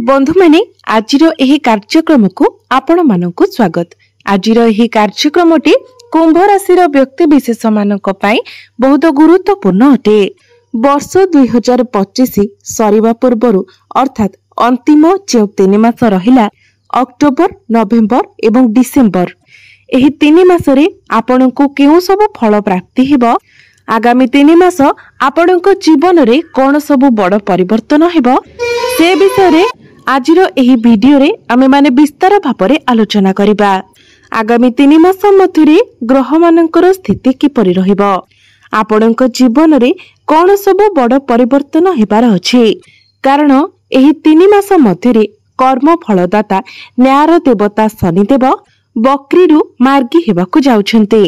बंधु माने आजिर एही कार्यक्रम को आपण मानकु स्वागत। आजिर एही कार्यक्रमटी कुंभ राशि व्यक्ति विशेष मानक पई बहुत गुरुत्वपूर्ण अटे। वर्ष 2025 सरीबा पूर्वरु अर्थात अंतिम जो 3 मास रहिला अक्टोबर, नवेम्बर एवं डिसेम्बर, एही 3 मासरे आपनकु केउ सब फल प्राप्ति हेबो, आगामी 3 मास आपनक जीवन रे कोन सब बड़ परिवर्तन हेबो से विषय रे आजिर एही वीडियो रे आमे माने विस्तार भापरे आलोचना करिबा। आगामी 3 मास मध्यरे ग्रह मानकर स्थिति किपरि रहिबो, आपनक जीवन रे कोन सब बड़ परिवर्तन हेबार अछि, कारण एही 3 मास मध्यरे कर्म फलदाता न्यायर देवता शनिदेव बक्रीरु मार्गी हेबाकु जाउछन्ते।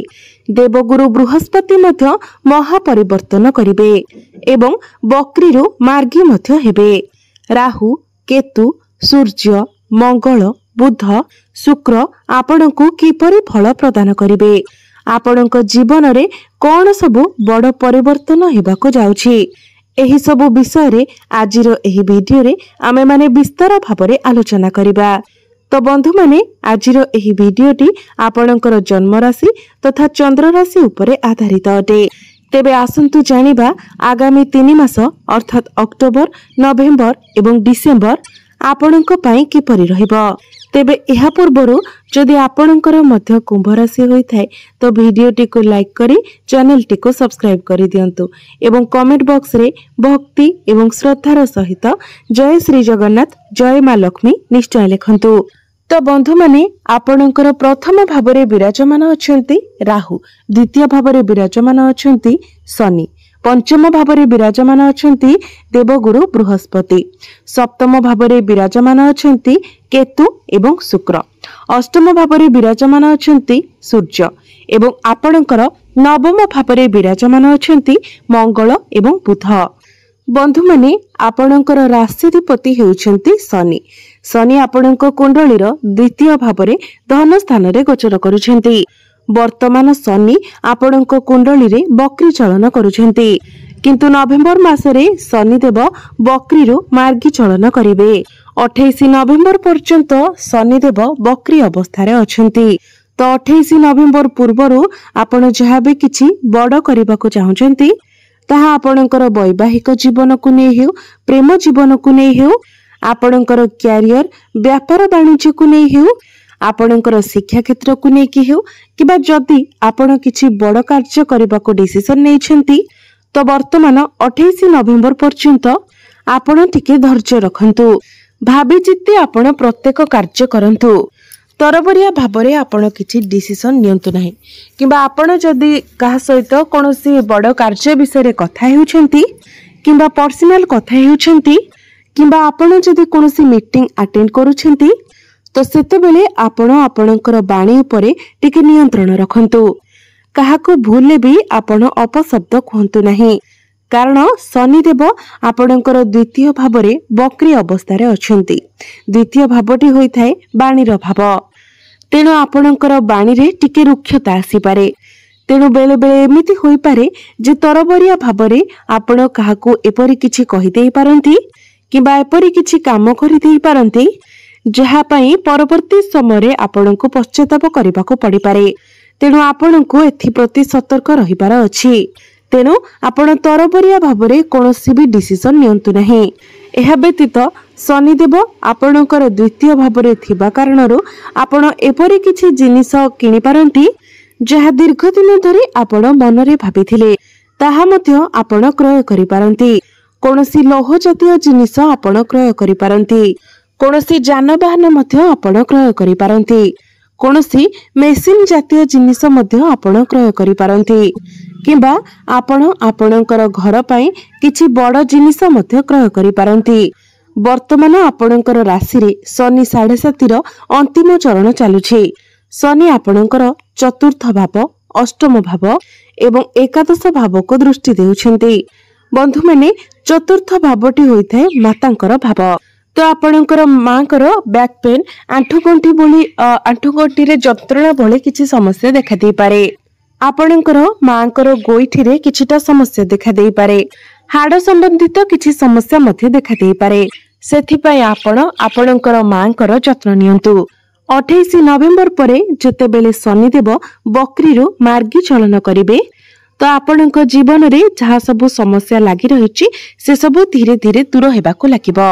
देवगुरु बृहस्पति मध्य महापरिवर्तन करिवे एवं बक्रीरु मार्गी मध्य हेबे। राहु, केतु, सूर्य, मंगल, बुध, शुक्र आपणको किपरि फल प्रदान करिवे, आपणक जीवन रे कोन सब बड़ परिवर्तन हेबाकु जाउछि, एही सब विषय रे आजिर एही वीडियो रे आमे माने विस्तार भाबरे आलोचना करिबा। तो बंधु माने आजिर एही वीडियोटी आपणकर जन्म राशि तथा चंद्र राशि उपरे आधारित अटे। तेबे आसंतु जानिबा आगामी 3 मास अर्थात अक्टोबर, नवेम्बर एवं डिसेम्बर आपणक पई किपरि रहिबो। तेबे एहा पूर्वरु जदि आपणकर मध्य कुंभ राशि होई थाए तो वीडियोटी को लाइक करी चैनल टी को सब्सक्राइब करि दियंतु एवं कमेंट बॉक्स रे भक्ति एवं श्रद्धार सहित जय श्री जगन्नाथ, जय मां लक्ष्मी निश्चय लिखंतु। तो बंधु माने आपणकर प्रथम भावरे विराजमान अछंती राहु, द्वितीय भावरे विराजमान अछंती शनि, पंचम भावरे विराजमान अछंती देवगुरु बृहस्पति, सप्तम भावरे विराजमान अछंती केतु एवं शुक्र, अष्टम भावरे विराजमान अछंती सूर्य एवं आपणकर नवम भावरे विराजमान अछंती मंगल एवं बुध। बंधु माने आपणकर राशिधिपति हेउछंती शनि। शनि आपणक कुंडलीर द्वितीय भावरे धन स्थान रे गोचर करुछंती। वर्तमान शनि आपणक कुंडली रे बक्री चलन करुछंती, किंतु नवेम्बर मासरे शनिदेव बक्रीरु मार्गी चलन करिवे। 28 नवेम्बर पर्यंत शनिदेव बक्री अवस्थारे अछंती। तो 28 नवेम्बर पूर्वरु आपण जहा भी किछि बड़ करबाको चाहुचंती ताहा आपणकर वैवाहिक जीवन को नै हेउ, प्रेम जीवन को नै हेउ, आपणकर क्यारियर व्यापार वाणिज्य को नै हेउ, आपणकर शिक्षा क्षेत्र को नै कि हेउ, किबा जदि आपण किछि बड़ कार्य करबाको डिसिजन नै छंती तो वर्तमान 28 नवेम्बर पर्यंत आपण टिके धैर्य रखंतु, भाबी चित्ते आपण प्रत्येक कार्य करंतु। तरबरिया भाबरे आपण किछि डिसिजन नियंतु नाही, किबा आपण जदि कहा सहित कोनोसी बड़ कार्य विषय रे कथा हेउछंती किबा पर्सनल कथा हेउछंती किबा आपण जदि कोनोसी मीटिंग अटेंड करूछंती तो सेते बेले आपण आपणकर बाणी उपरे टिके नियंत्रण रखंतु। काहाको भूले भी आपण अपशब्द कहंतु नाही, कारण शनिदेव आपणकर द्वितीय भावरे बक्री अवस्थारे अछंती। द्वितीय भावटी होई थाए बाणीर भाव, तेणु आपणकर बाणी रे टिके रुक्षता आसी पारे। तेणु बेले बेले एमिति होई पारे जे तरबरिया भावरे आपण काहाको एपरि किछि कहि देई पारंती किबा एपरि किछि काम करि देई पारंती जहा पई परवर्ती समय रे आपणको पश्चाताप करबाको पड़ी पारे। तेणु आपणको एथि प्रति सतर्क रहिबार अछि। तेणु आपण तरबरिया भावरे कोनोसी भी डिसिजन नियंतु नाही। एहा व्यतीत शनिदेव आपणकर द्वितीय भावरे थिबा कारणरो आपण एपरि किछि जिनिस किनि पारंती जहा दीर्घ दिन धरि आपण मनरे भाबिथिले ताहा मध्य आपण क्रय करि पारंती। कोनोसी लौह जातीय जिनिस आपण क्रय करि पारंती, कोनोसी जानवाहन मध्य आपण क्रय करि पारंती, कोनोसी मेसिन जातीय जिनिस मध्य आपण क्रय करि पारंती, किबा आपण आपणकर घर पई किछि बड़ जिनिस मध्य क्रय करि पारंती। वर्तमान आपणकर राशि रे शनि 7.5 अंतिम चरण चालुछि। शनि आपणकर चतुर्थ भाव, अष्टम भाव एवं एकादश भाव को दृष्टि देउछंती। बंधु माने चतुर्थ भावटी होई थाए मातांकर भाव। तो आपणकर मांकर बैक पेन, आंठुगंठी बोली आंठुगंठी रे जंत्रणा बोली किछि समस्या देखा दे पारे। आपणकर मांकर गोइठी रे किछिटा समस्या देखा दे पारे। हाड़ संबंधित किछि समस्या मध्य देखा दे पारे। सेथिपाई आपण आपणकर मांकर जत्न नियंतु। 28 नवेम्बर परे जेतेबेले शनिदेव बकरी मार्गी चलन करिवे तो आपणक जीवन रे जहाँ सबु समस्या लागि रहिछि से सबु धीरे धीरे दूर हेबाकु लागिबो।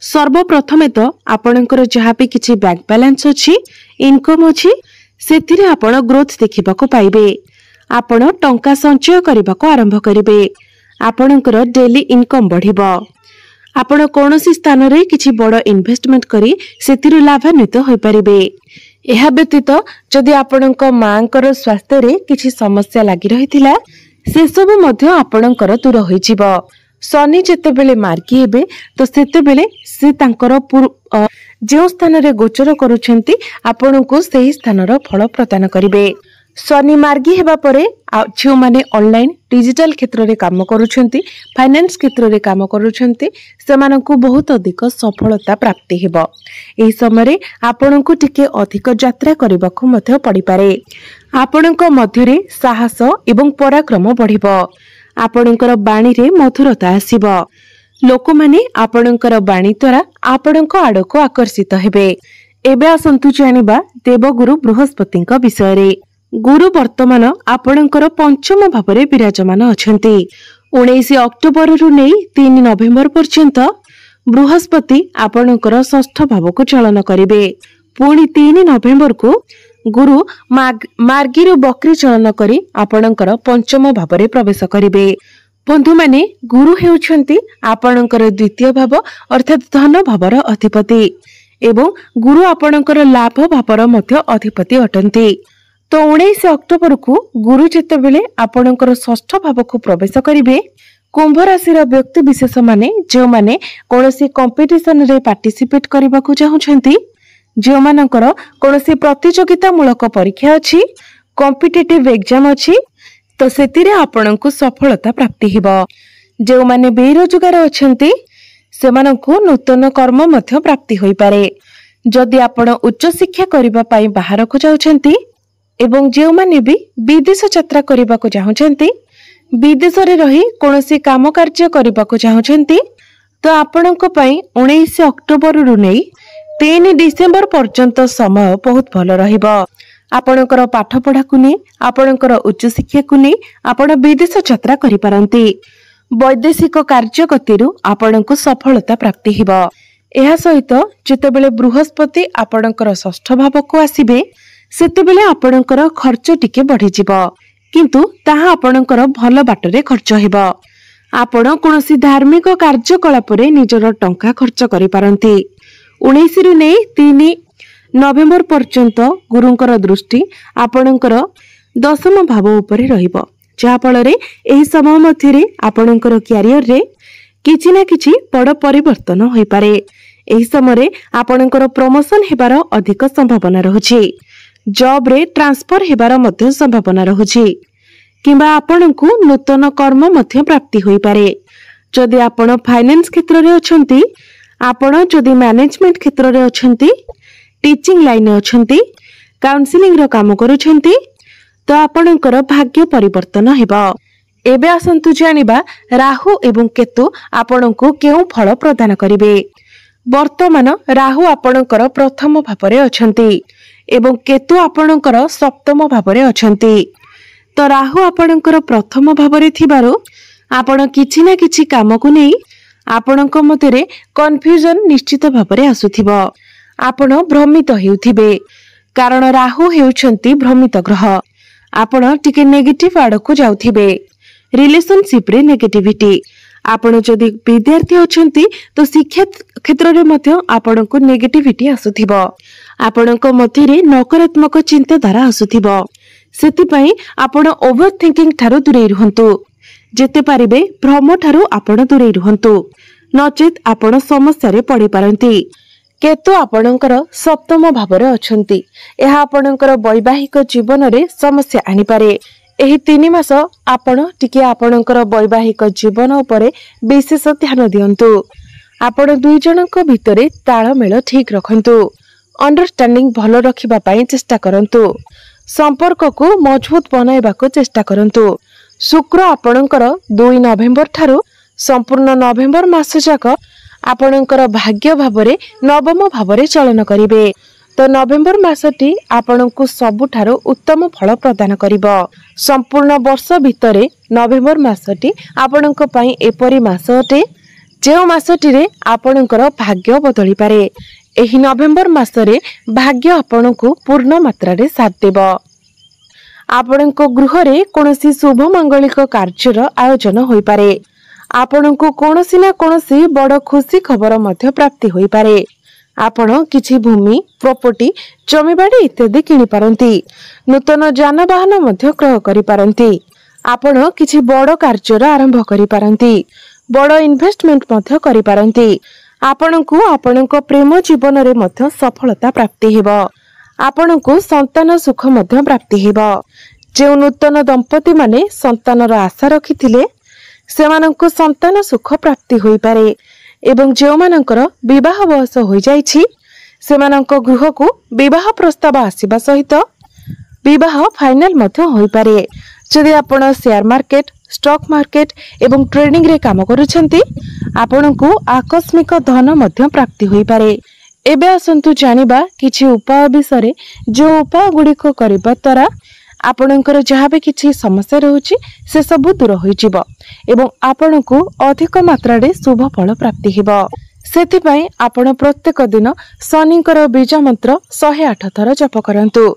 सर्वप्रथमे तो आपणकर जहाँ भी किछि बैंक बैलेंस अछि इनकम अछि सेथिरे आपण ग्रोथ देखिबाकु पाइबे। आपण टंका संचय करबाकु आरंभ करिवे। आपणकर डेली इनकम बढ़िबो। आपण कोनोसी स्थान रे किछि बड़ इन्वेस्टमेंट करी सेतिरु लाभान्वित होई परिबे। एहा व्यतीत जदि आपणक मांकर स्वास्थ्य रे किछि समस्या लागि रहिथिला से सब मध्य आपणकर दूर होई जिवो। शनि जेतेबेले मार्गी हेबे तो सेतेबेले से तांकर जो स्थान रे गोचर करूछंती आपणको सेही स्थानर फल प्रदान करिवे। शनि मार्गी हेबा परे जो माने ऑनलाइन डिजिटल क्षेत्र रे काम करूछंती फाइनेंस क्षेत्र रे काम करूछंती सेमानंकु बहुत अधिक सफलता प्राप्ति हेबो। एही समय रे आपणंकु टिके अधिक यात्रा करबाकु मध्य पड़ी पारे। आपणंक मध्य रे साहस एवं पराक्रम बढ़िबो। आपणंकर बाणी रे मधुरता आसीबो। लोक माने आपणंकर बाणी द्वारा आपणंक आडको आकर्षित हेबे। एबे आसंतु जानिबा देवगुरु बृहस्पतिंक विषय रे। गुरु वर्तमान आपणंकर पंचम भावरे विराजमान अछंती। 19 अक्टोबर रु नै 3 नवेम्बर पर्यंत बृहस्पति आपणंकर षष्ठ भावको चलन करिवे। पुणी 3 नवेम्बर को गुरु मार्गी रु बकरी चलन करी आपणंकर पंचम भावरे प्रवेश करिवे। बंधु माने गुरु हेउछंती आपणंकर द्वितीय भाव अर्थात धन भावर अधिपति एवं गुरु आपणंकर लाभ भावर मध्य अधिपति अटंती। तो 19 अक्टोबर को गुरु जेतेबेले आपणंकर षष्ठ भाव को प्रवेश करिवे कुंभ राशि व्यक्ति विशेष माने जो माने कोनोसी कंपटीशन रे पार्टिसिपेट करबाकू चाहुछंती जो मानकर कोनोसी प्रतियोगिता मूलक परीक्षा अछि कॉम्पिटिटिव एग्जाम अछि तो सेतिरे आपणंकु सफलता प्राप्ति हिबो। जो माने बेरोजगार अछंती सेमानंकु नूतन कर्म मध्य प्राप्ति होई पारे। जदि आपण उच्च शिक्षा करिबा पई बाहर को जाउछंती एवं जो माने भी विदेश यात्रा करने को चाहते विदेश रे रही कोनोसी काम कार्य करने को चाहते तो आपणक पई 19 अक्टोबर रु नै 3 डिसेम्बर पर्यंत समय बहुत भल रहिबो। आपणकर पाठ पढ़ा को नै आपणकर उच्च शिक्षा को नै आपण विदेश यात्रा करि पारंती। वैदेशिक कार्य गतिरु आपणको सफलता प्राप्ति हिबो। एहा सहित जेतेबेले बृहस्पति आपणकर षष्ठ भाव को आसीबे सेतेबेले आपणकर खर्च टिके बढ़ी जिवो किंतु ताहा आपणकर भल बाटरे खर्च हेबो। आपण कोनोसी धार्मिक कार्यकलाप रे निजर टंका खर्च करि पारंती। 19 रु नै 3 नवेम्बर पर्यंत गुरुंकर दृष्टि आपणकर दशम भाव उपरे रहिबो जहा फल रे एही समय मध्य रे आपणकर कैरियर रे किछि ना किछि बड़ परिवर्तन होई पारे। एही समय रे आपणकर प्रमोशन हेबार अधिक संभावना रहुछि। जॉब रे ट्रांसफर हेबार मध्य संभावना रहुछि किंबा आपणकु नूतन कर्म मध्य प्राप्ति होई पारे। जदि आपण फाइनेंस क्षेत्र रे अछंती आपण जदि मैनेजमेंट क्षेत्र रे अछंती टीचिंग लाइन अछंती काउंसलिंग रो काम करूछंती तो आपणकर भाग्य परिवर्तन हेबो। एबे आसंतु जानिबा राहु एवं केतु आपणकु केउ फल प्रदान करिवे। वर्तमान राहु आपणकर प्रथम भावरे अछंती एवं केतु आपणकर सप्तम भावरे अछंती। तो राहु आपणकर प्रथम भावरे थिबारो आपण किछि ना किछि काम को नै आपणक मध्यरे कन्फ्यूजन निश्चित भावरे आसुथिबो। आपण भ्रमित हेउथिबे कारण राहु हेउछंती भ्रमित ग्रह। आपण टिके नेगेटिव आड़ को जाउथिबे। रिलेशनशिप रे नेगेटिविटी आपण जदि विद्यार्थी अछंती तो शिक्षा क्षेत्र रे मध्य आपण को नेगेटिविटी आसुथिबो। आपणक मध्यरे नकारात्मक चिंताधारा आसुथिबो। सेति पई आपण ओवर थिंकिंग ठारो दूरे रहंतु। जेते पारिबे भ्रम ठारो आपण दूरे रहंतु नचेत आपण समस्या रे पड़ी पारंती। केतु आपणकर सप्तम भावरे अछंती एहा आपणकर वैवाहिक जीवन रे समस्या आनी पारे। एही 3 मास आपण टिके आपणकर वैवाहिक जीवन उपरे विशेष ध्यान दियंतु। आपण दुई जनक भितरे ताळमेळ ठीक रखंतु। अंडरस्टैंडिंग भलो रखिबा पई चेष्टा करंतु। संपर्क को मजबूत बनाइबा को चेष्टा करंतु। शुक्र आपणकर 2 नवेम्बर ठारू संपूर्ण नवेम्बर मास जाक आपणकर भाग्य भावरे नवम भावरे चलन करिवे। तो नवेम्बर मासटी आपणको सबुठारो उत्तम फल प्रदान करिवो। संपूर्ण वर्ष भितरे नवेम्बर मासटी आपणको पई एपरि मास अटे जे मासटी आपणकर भाग्य बदली पारे। एही नवेम्बर मासरे भाग्य आपणको पूर्ण मात्रा रे साथ देबो। आपणको गृह रे कोनोसी शुभ मंगलिक कार्यर आयोजन होई पारे। आपणको कोनोसी ना कोनोसी बड़ खुशी खबर मध्य प्राप्ति होई पारे। आपण किछि भूमि प्रॉपर्टी जमीबाड़ी इत्यादि किनि पारंती। नूतन जानवाहन मध्य क्रय करि पारंती। आपण किछि बड़ कार्यर आरंभ करि पारंती। बड़ इन्वेस्टमेंट मध्य करि पारंती। आपणको आपणको प्रेम जीवन रे मध्य सफलता प्राप्ति हेबो। आपणको संतान सुख मध्य प्राप्ति हेबो। जे नूतन दंपति माने संतानर आशा रखिथिले सेमाननको संतान सुख प्राप्ति होई पारे। एवं जो मानकर विवाह बयस हो जाइछि सेमाननको गृह को विवाह प्रस्ताव आसीबा सहित विवाह फाइनल मध्य होई पारे। जदि आपण शेयर मार्केट स्टॉक मार्केट एवं ट्रेडिंग रे काम करूछंती आपणको आकस्मिक धन मध्य प्राप्ति होई पारे। एबे आसंतु जानिबा किछि उपाय विषय जो उपाय गुड़िक करबा द्वारा आपणकर जहाँ भी किछि समस्या रहउछि से सब दूर होइजिबो एवं आपणको अधिक मात्रा रे शुभ फल प्राप्ति हेबो। सेथि पई आपण प्रत्येक दिन शनिकर बीज मंत्र 108 थर जप करंतु।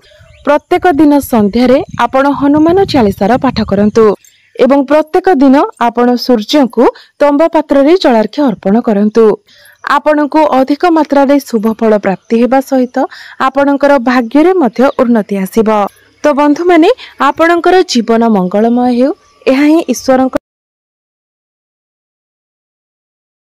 प्रत्येक दिन संध्या रे आपण हनुमान चालीसार पाठ करंतु एवं प्रत्येक दिन आपण सूर्य को तंबा पात्र रे जलार्घ्य अर्पण करंतु। आपणको अधिक मात्रा रे शुभ फल प्राप्ति हेबा सहित आपणकर भाग्य रे मध्य उन्नति आसीबो। तो बंधु माने आपणकर जीवन मंगलमय हेउ एहा ही ईश्वरक